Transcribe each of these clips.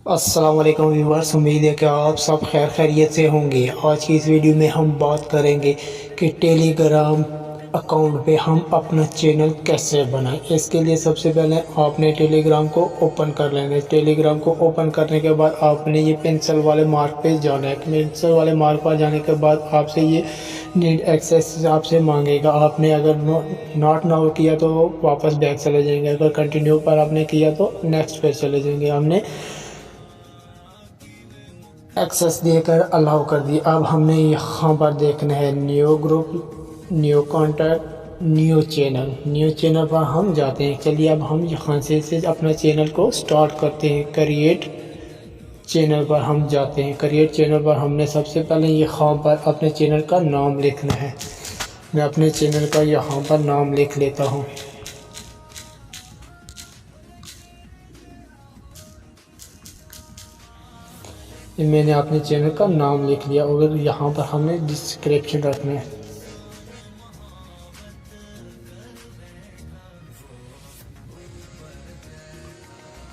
السلام علیکم ویورز، امید ہے کہ آپ سب خیر خیریت سے ہوں گے۔ آج کی اس ویڈیو میں ہم بات کریں گے کہ ٹیلی گرام اکاؤنٹ پہ ہم اپنا چینل کیسے بنائیں۔ اس کے لیے سب سے پہلے آپ نے ٹیلی گرام کو اوپن کر لینا ہے۔ ٹیلی گرام کو اوپن کرنے کے بعد آپ نے یہ پینسل والے مارک پہ جانا ہے۔ پینسل والے مارک پر جانے کے بعد آپ سے یہ نیڈ ایکسیس آپ سے مانگے گا۔ آپ نے اگر ناٹ ناؤ کیا تو واپس بیک چلے جائیں گے، اگر کنٹینیو پر آپ نے کیا تو نیکسٹ پہ چلے جائیں گے۔ ہم نے ایکسس دے کر الاؤ کر دی۔ اب ہم نے یہاں پر دیکھنا ہے new group, new contact, new channel. New channel پر ہم جاتے ہیں۔ چلیے اب ہم یہاں سے اپنا چینل کو سٹارٹ کرتے ہیں۔ کریٹ چینل پر ہم جاتے ہیں۔ کریٹ چینل پر ہم نے سب سے پہلے یہاں پر اپنے چینل کا نام لکھنا ہے۔ میں اپنے چینل کا یہاں پر نام لکھ لیتا ہوں۔ میں نے اپنے چینل کا نام لکھ لیا اور یہاں پر ہم نے ڈسکرپشن رکھنا ہے۔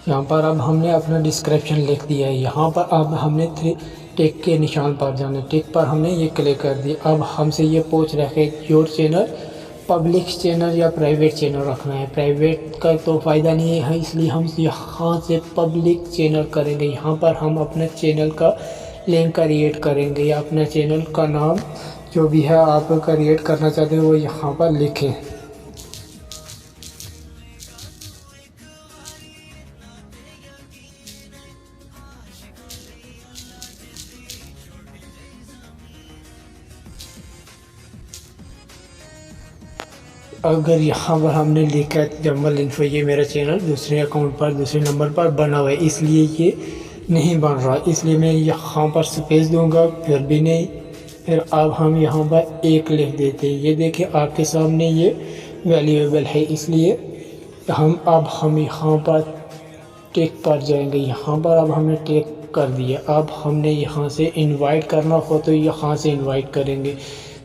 یہاں پر اب ہم نے اپنا ڈسکرپشن لکھ دیا ہے۔ یہاں پر اب ہم نے ٹک کے نشان پر جانا ہے۔ ٹک پر ہم نے یہ کلک کر دی۔ اب ہم سے یہ پوچھ رہا ہے کہ یور چینل پبلک چینل یا پرائیویٹ چینل رکھنا ہے۔ پرائیویٹ کا تو فائدہ نہیں ہے، اس لیے ہم یہاں سے پبلک چینل کریں گے۔ یہاں پر ہم اپنے چینل کا لنک کریٹ کریں گے یا اپنا چینل کا نام جو بھی ہے آپ کریٹ کرنا چاہتے ہیں وہ یہاں پر لکھیں۔ اگر یہاں پر ہم نے لکھا ہے جنگل انفو، یہ میرا چینل دوسرے اکاؤنٹ پر دوسرے نمبر پر بنا ہوا ہے، اس لیے یہ نہیں بن رہا، اس لیے میں یہاں پر سپیس دوں گا، پھر بھی نہیں۔ پھر اب ہم یہاں پر ایک لکھ دیتے ہیں۔ یہ دیکھیں آپ کے سامنے یہ ویلیویبل ہے، اس لیے ہم یہاں پر ٹک پر جائیں گے۔ یہاں پر اب ہم نے ٹک کر دیا۔ اب ہم نے یہاں سے انوائٹ کرنا ہو تو یہاں سے انوائٹ کریں گے۔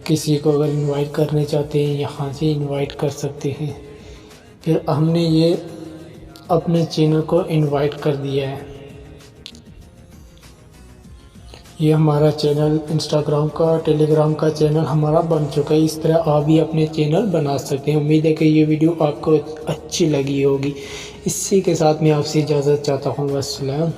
کسی کو اگر انوائٹ کرنے چاہتے ہیں یہاں سے انوائٹ کر سکتے ہیں۔ پھر ہم نے یہ اپنے چینل کو انوائٹ کر دیا ہے۔ یہ ہمارا چینل انسٹاگرام کا، ٹیلی گرام کا چینل ہمارا بن چکا ہے۔ اس طرح آپ بھی اپنے چینل بنا سکتے ہیں۔ امید ہے کہ یہ ویڈیو آپ کو اچھی لگی ہوگی۔ اسی کے ساتھ میں آپ سے اجازت چاہتا ہوں۔ والسلام۔